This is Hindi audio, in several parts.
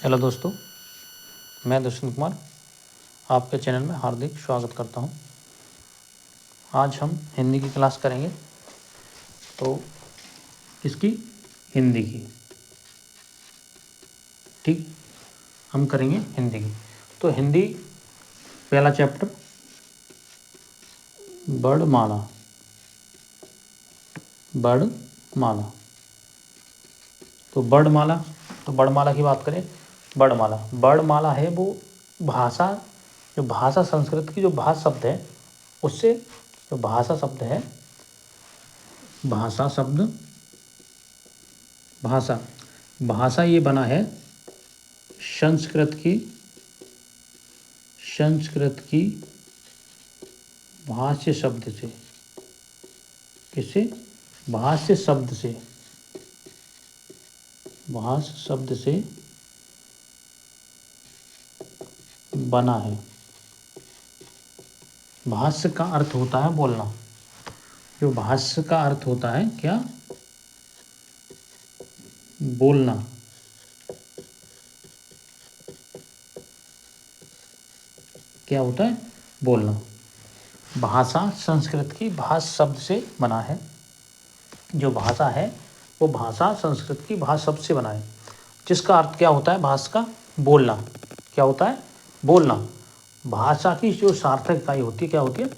हेलो दोस्तों, मैं दुष्यंत कुमार आपके चैनल में हार्दिक स्वागत करता हूं। आज हम हिंदी की क्लास करेंगे। तो किसकी? हिंदी की। ठीक, हम करेंगे हिंदी की। तो हिंदी पहला चैप्टर वर्णमाला। वर्णमाला तो वर्णमाला की बात करें। वर्णमाला है वो भाषा, जो भाषा संस्कृत की जो भाषा शब्द है उससे, जो भाषा शब्द है, भाषा शब्द, भाषा ये बना है संस्कृत की भाष्य शब्द से। किससे? भाष्य शब्द से। भाष्य शब्द से बना है। भाष्य का अर्थ होता है बोलना। जो भाष्य का अर्थ होता है क्या? बोलना। क्या होता है? बोलना। भाषा संस्कृत की भाष्य शब्द से बना है। जो भाषा है वो भाषा संस्कृत की भाषा शब्द से बना है, जिसका अर्थ क्या होता है? भाषा का बोलना। क्या होता है? बोलना। भाषा की जो सार्थक इकाई होती है क्या होती है?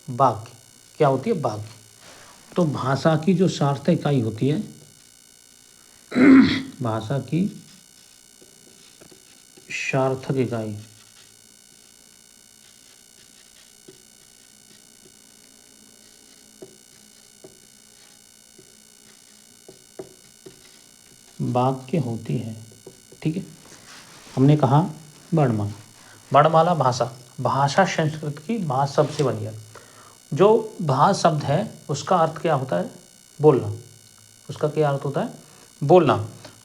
वाक्य। क्या होती है? वाक्य। तो भाषा की जो सार्थक इकाई होती है, भाषा की सार्थक इकाई, वाक्य होती है। ठीक है, हमने कहा वर्णमाला। वर्णमाला भाषा संस्कृत की भाषा शब्द से बनी है। जो भाषा शब्द है उसका अर्थ क्या होता है? बोलना। उसका क्या अर्थ होता है? बोलना।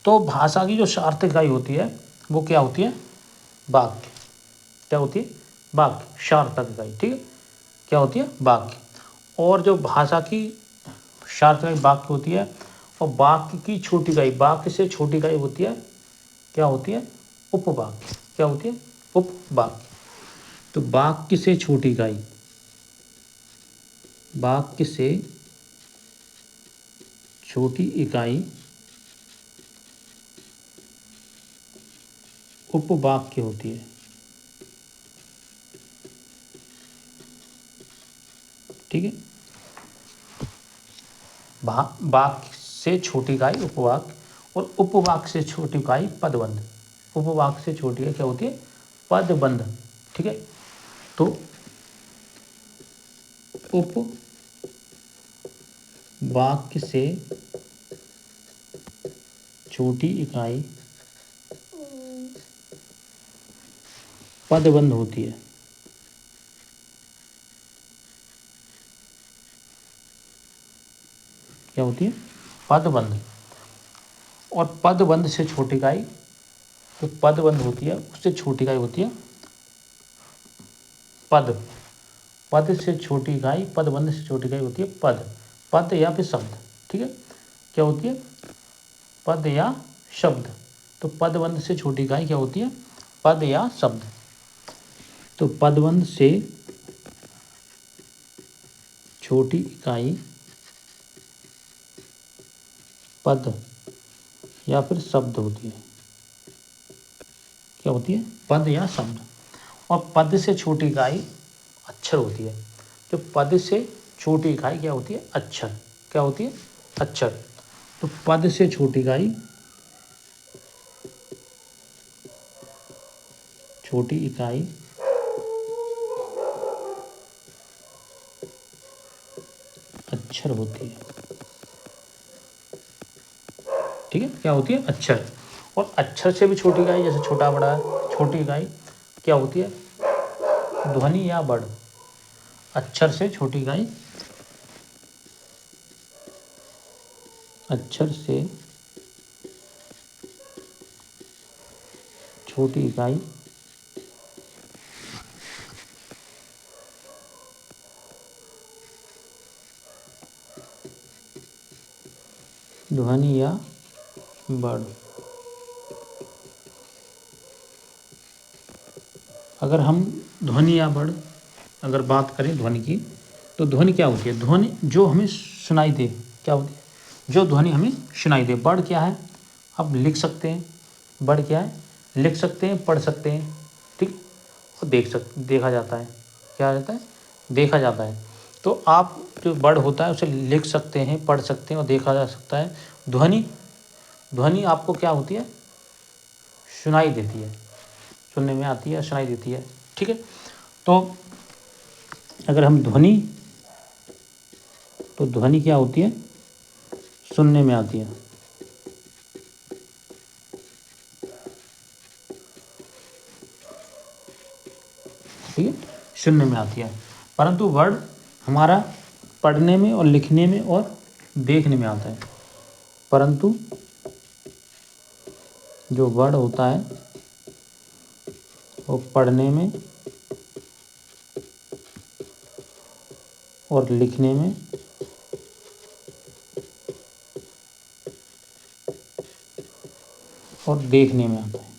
तो भाषा की जो सार्थक इकाई होती है वो क्या होती है? वाक्य। क्या होती है? वाक्य। सार्थक इकाई। ठीक है, क्या होती है? वाक्य। और जो भाषा की सार्थक इकाई वाक्य होती है, और वाक्य की छोटी इकाई, वाक्य से छोटी इकाई होती है, क्या होती है? उपवाक्य। क्या होती है? उपवाक्य। तो वाक्य से छोटी इकाई, वाक्य से छोटी इकाई उपवाक्य होती है। ठीक है, वाक्य से छोटी इकाई उपवाक्य, और उपवाक्य से छोटी इकाई पदबंध। उपवाक्य से छोटी है क्या होती है? पदबंध। ठीक है, तो उपवाक्य से छोटी इकाई पदबंध होती है। क्या होती है? पदबंध। और पदबंध से छोटी इकाई, तो पदबंध होती है उससे छोटी इकाई होती है पद। पद से छोटी इकाई, पदबंध से छोटी इकाई होती है पद। पद या फिर शब्द। ठीक है, क्या होती है? पद या शब्द। तो पदबंध से छोटी इकाई क्या होती है? पद या शब्द। तो पदबंध से छोटी इकाई पद या फिर शब्द होती है। क्या होती है? पद या शब्द। और पद से छोटी इकाई अक्षर होती है। जो पद से छोटी इकाई क्या होती है? अक्षर। क्या होती है? अक्षर। तो पद से छोटी इकाई, छोटी इकाई अक्षर होती है। ठीक है, क्या होती है? अक्षर। और अक्षर से भी छोटी इकाई, जैसे छोटा बड़ा, छोटी इकाई क्या होती है? ध्वनि या वर्ण। अक्षर से छोटी इकाई, अक्षर से छोटी इकाई ध्वनि या वर्ण। अगर हम ध्वनि या बड़ अगर बात करें ध्वनि की, तो ध्वनि क्या होती है? ध्वनि जो हमें सुनाई दे, क्या होती है? जो ध्वनि हमें सुनाई दे। बड़ क्या है? आप लिख सकते हैं। बड़ क्या है? लिख सकते हैं, पढ़ सकते हैं, ठीक, और देखा जाता है। क्या रहता है? देखा जाता है। तो आप जो बड़ होता है उसे लिख सकते हैं, पढ़ सकते हैं और देखा जा सकता है। ध्वनि ध्वनि आपको क्या होती है? सुनाई देती है, सुनने में आती है, सुनाई देती है, ठीक है। तो अगर हम तो ध्वनि क्या होती है? सुनने में आती है, ठीक है, सुनने में आती है। परंतु वर्ड हमारा पढ़ने में और लिखने में और देखने में आता है। परंतु जो वर्ड होता है वो पढ़ने में और लिखने में और देखने में आता है।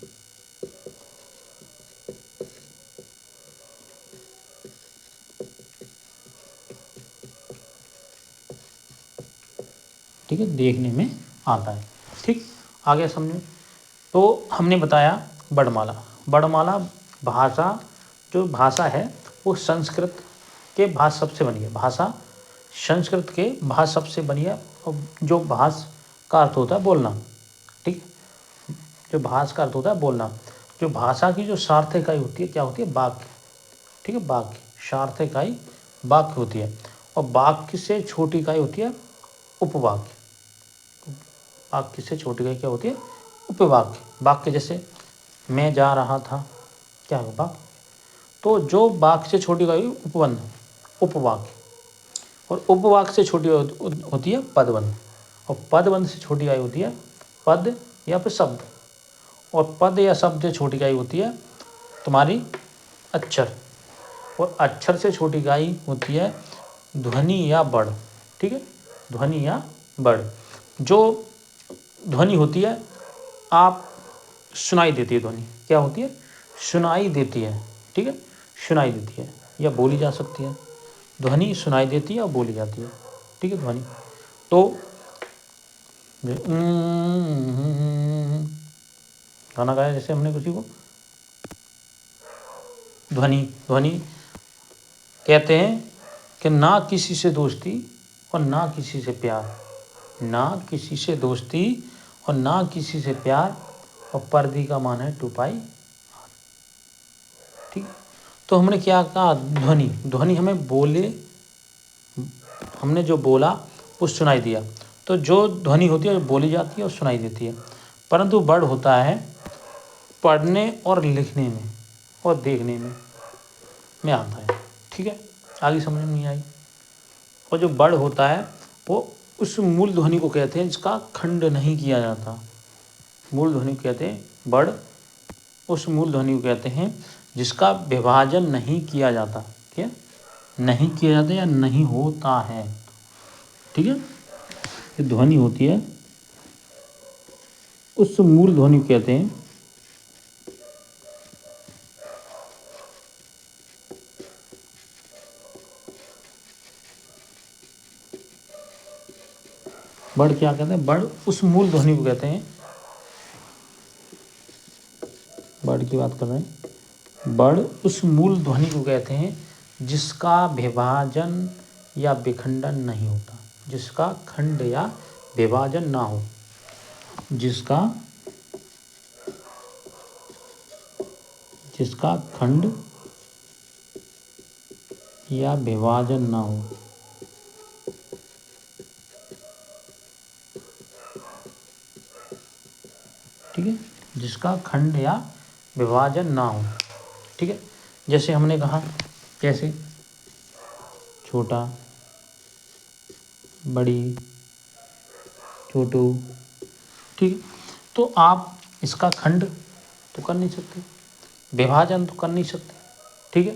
ठीक है, देखने में आता है। ठीक, आगे समझो। तो हमने बताया वर्णमाला। वर्णमाला भाषा, जो भाषा है वो संस्कृत के भाष शब्द से बनी है। भाषा संस्कृत के भाष शब्द से बनी है। और जो भाष का अर्थ होता है बोलना, ठीक, जो भाष का अर्थ होता है बोलना। जो भाषा की जो सार्थक इकाई होती है, क्या होती है? वाक्य, ठीक है, वाक्य। सार्थक इकाई वाक्य होती है। और वाक्य से छोटी इकाई होती है उपवाक्य। वाक्य से छोटी इकाई क्या होती है? उपवाक्य। वाक्य जैसे मैं जा रहा था, क्या है? वाक्य। तो जो वाक्य से छोटी इकाई उपबंध, उपवाक्य। और उपवाक्य से छोटी होती है पदबंध। और पदबंध से छोटी इकाई होती है पद या फिर शब्द। और पद या शब्द से छोटी इकाई होती है तुम्हारी अक्षर। और अक्षर से छोटी इकाई होती है ध्वनि या बड़, ठीक है, ध्वनि या बड़। जो ध्वनि होती है आप सुनाई देती है। ध्वनि क्या होती है? सुनाई देती है, ठीक है, सुनाई देती है या बोली जा सकती है। ध्वनि सुनाई देती है और बोली जाती है, ठीक है। ध्वनि तो गाना गाया जैसे हमने किसी को, ध्वनि ध्वनि कहते हैं कि ना किसी से दोस्ती और ना किसी से प्यार, ना किसी से दोस्ती और ना किसी से प्यार, और पर्दी का मान है टूपाई, ठीक। तो हमने क्या कहा? ध्वनि, ध्वनि हमें बोले, हमने जो बोला वो सुनाई दिया। तो जो ध्वनि होती है वो बोली जाती है और सुनाई देती है। परंतु बड़ होता है पढ़ने और लिखने में और देखने में आता है, ठीक है। आगे समझ में नहीं आई। और जो बड़ होता है वो उस मूल ध्वनि को कहते हैं जिसका खंड नहीं किया जाता। मूल ध्वनि को कहते हैं बड़, उस मूल ध्वनि को कहते हैं जिसका विभाजन नहीं किया जाता। क्या? नहीं किया जाता या नहीं होता है, ठीक है। ये ध्वनि होती है उस मूल ध्वनि को कहते हैं बड़। क्या कहते हैं? बड़ उस मूल ध्वनि को कहते हैं, बड़ की बात कर रहे हैं, बड़ उस मूल ध्वनि को कहते हैं जिसका विभाजन या विखंडन नहीं होता, जिसका खंड या विभाजन ना हो, जिसका खंड या विभाजन ना हो, ठीक है, जिसका खंड या विभाजन ना हो, ठीक है। जैसे हमने कहा, कैसे? छोटा, बड़ी, छोटू, ठीक। तो आप इसका खंड तो कर नहीं सकते, विभाजन तो कर नहीं सकते, ठीक है।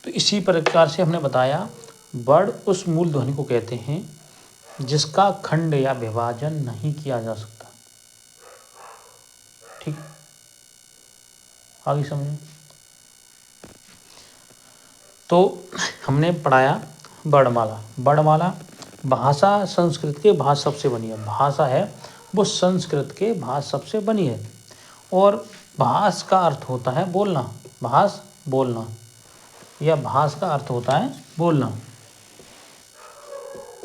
तो इसी प्रकार से हमने बताया बड़ उस मूल ध्वनि को कहते हैं जिसका खंड या विभाजन नहीं किया जा सकता, ठीक। आगे समझें। तो हमने पढ़ाया वर्णमाला। वर्णमाला भाषा संस्कृत के भाष शब्द से बनी है। भाषा है वो संस्कृत के भाष शब्द से बनी है। और भाष का अर्थ होता है बोलना, भाष बोलना, या भाष का अर्थ होता है बोलना।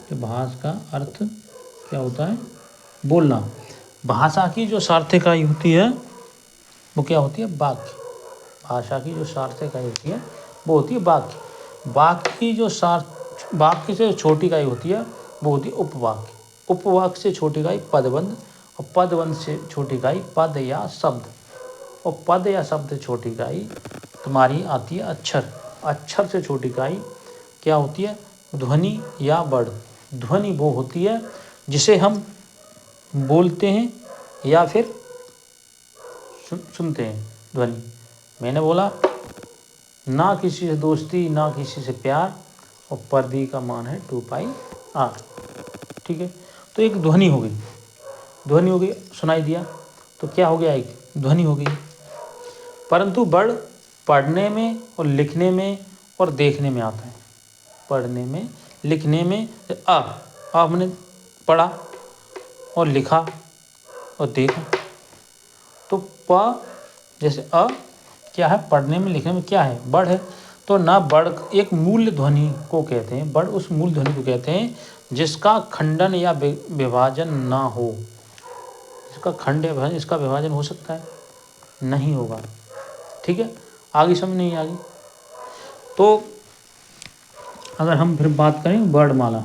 तो भाष का अर्थ क्या होता है? बोलना। भाषा की जो सार्थक इकाई होती है वो क्या होती है? वाक्य। भाषा की जो सार्थक इकाई होती है वो होती है वाक्य। वाक्य की जो वाक्य से छोटी इकाई होती है वो होती है उपवाक्य। उपवाक्य से छोटी इकाई पदबंध, और पदबंध से छोटी इकाई पद या शब्द, और पद या शब्द से छोटी इकाई तुम्हारी आती है अक्षर। अक्षर से छोटी इकाई क्या होती है? ध्वनि या वर्ण। ध्वनि वो होती है जिसे हम बोलते हैं या फिर सुनते हैं। ध्वनि, मैंने बोला ना किसी से दोस्ती ना किसी से प्यार, और परदी का मान है 2πr। ठीक है, तो एक ध्वनि हो गई। ध्वनि हो गई, सुनाई दिया तो क्या हो गया? एक ध्वनि हो गई। परंतु वर्ण पढ़ने में और लिखने में और देखने में आता है। पढ़ने में, लिखने में आ हमने पढ़ा और लिखा और देखा। तो प जैसे अ क्या है? पढ़ने में लिखने में क्या है? वर्ण है। तो ना वर्ण एक मूल ध्वनि को कहते हैं। वर्ण उस मूल ध्वनि को कहते हैं जिसका खंडन या विभाजन ना हो। इसका खंड या विभाजन, इसका विभाजन हो सकता है? नहीं होगा। ठीक है, आगे समझ नहीं आ गई? तो अगर हम फिर बात करें वर्णमाला,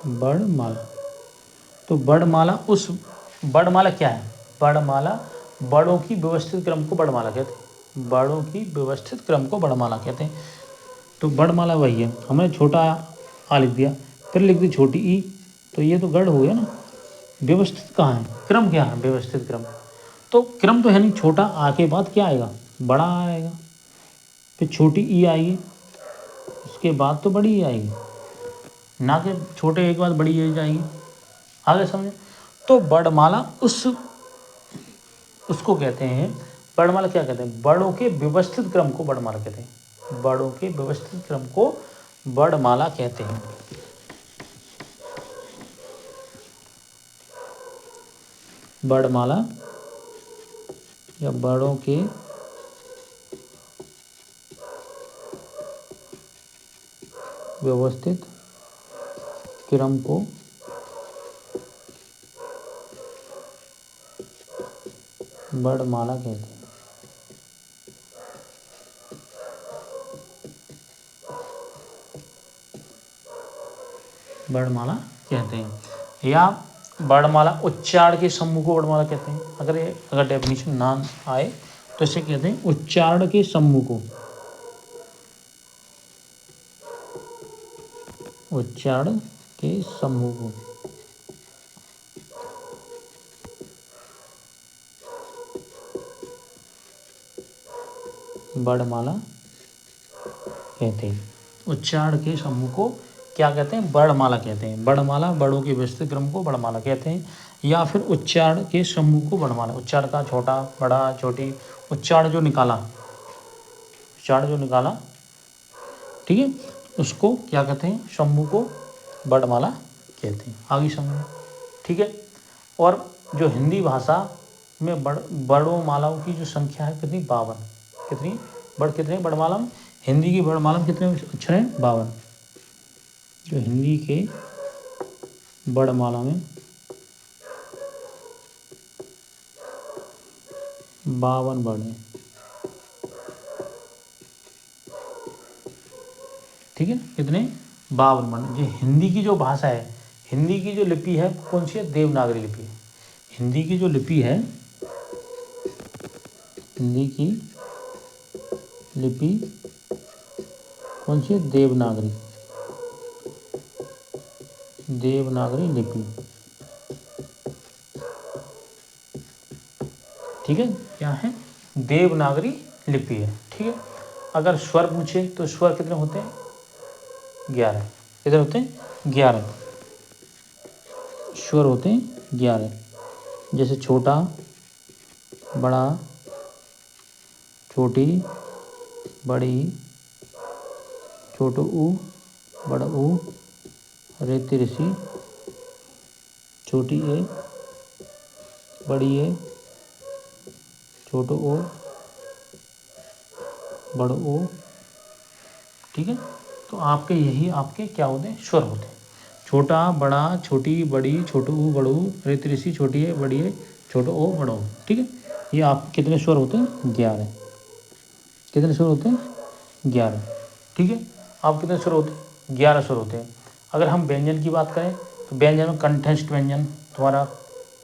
वर्णमाला, तो वर्णमाला क्या है? वर्णमाला वर्णों की व्यवस्थित क्रम को वर्णमाला कहते हैं। वर्णों की व्यवस्थित क्रम को वर्णमाला कहते हैं। तो वर्णमाला वही है। हमने छोटा आ लिख दिया, फिर लिख दी छोटी ई, तो ये तो गढ़ हो गया ना। व्यवस्थित कहाँ है? क्रम क्या है? व्यवस्थित क्रम। तो क्रम तो है नहीं, छोटा आ के बाद क्या आएगा? बड़ा आएगा, फिर छोटी ई आएगी, उसके बाद तो बड़ी ई आएगी, ना कि छोटे एक बाद बड़ी ई जाएगी। आगे समझे? तो वर्णमाला उसको कहते हैं, वर्णमाला क्या कहते हैं? वर्णों के व्यवस्थित क्रम को वर्णमाला कहते हैं। वर्णों के व्यवस्थित क्रम को वर्णमाला कहते हैं। वर्णमाला या वर्णों के व्यवस्थित क्रम को वर्णमाला कहते हैं। वर्णमाला कहते हैं। या वर्णमाला उच्चारण के समूह को वर्णमाला कहते हैं। अगर डेफिनेशन ना आए तो इसे कहते हैं उच्चारण के समूह को। उच्चारण के समूह को वर्णमाला कहते हैं। उच्चारण के समूह को क्या कहते हैं? वर्णमाला कहते हैं। वर्णमाला वर्णों के व्यवस्थित क्रम को वर्णमाला कहते हैं। या फिर उच्चारण के समूह को वर्णमाला। उच्चारण का छोटा, बड़ा, छोटी, उच्चारण जो निकाला, ठीक है, उसको क्या कहते हैं? समूह को वर्णमाला कहते हैं। आगे समझो, ठीक है। और जो हिंदी भाषा में वर्णमालाओं की जो संख्या है कितनी? 52। कितने वर्णमाला में? हिंदी की वर्णमाला में कितने अक्षर हैं? 52। जो हिंदी के वर्णमाला में 52 वर्ण हैं। ठीक है, कितने? 52 वर्ण। जो हिंदी की जो भाषा है, हिंदी की जो लिपि है कौन सी है? देवनागरी लिपि है। हिंदी की जो लिपि है, हिंदी की लिपि कौन सी है? देवनागरी। देवनागरी लिपि। ठीक है, क्या है? देवनागरी लिपि है। ठीक है। अगर स्वर पूछे तो स्वर कितने होते हैं? 11। कितने होते हैं? 11 स्वर होते हैं। 11 जैसे छोटा, बड़ा, छोटी, बड़ी, छोटो ऊ, बड़ा ऊ, रेती ऋषि, छोटी ए, बड़ी ए, छोटो ओ, बड़ो ओ। ठीक है, तो आपके यही आपके क्या होते हैं, स्वर होते हैं। छोटा, बड़ा, छोटी, बड़ी, छोटो ऊ, बड़ो ऊ, रेती ऋषि, छोटी ए, बड़ी ए, छोटो ओ, बड़ो ओ। ठीक है, ये आप कितने स्वर होते हैं, 11। कितने स्वर होते हैं, 11। ठीक है, आप कितने स्वर होते हैं, 11 स्वर होते हैं। अगर हम व्यंजन की बात करें तो व्यंजन में कंठस्थ व्यंजन, तुम्हारा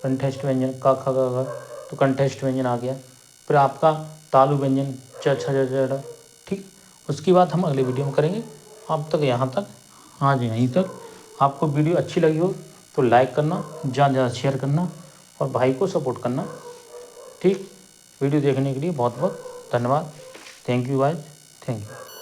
कंठस्थ व्यंजन क ख ग घ, तो कंठस्थ व्यंजन आ गया। फिर आपका तालु व्यंजन च छ ज ज ड़। ठीक, उसकी बात हम अगले वीडियो में करेंगे। अब तक यहाँ तक, आज यहीं तक। आपको वीडियो अच्छी लगी हो तो लाइक करना, ज़्यादा से ज़्यादा शेयर करना और भाई को सपोर्ट करना। ठीक, वीडियो देखने के लिए बहुत बहुत धन्यवाद। Thank you guys, thank you.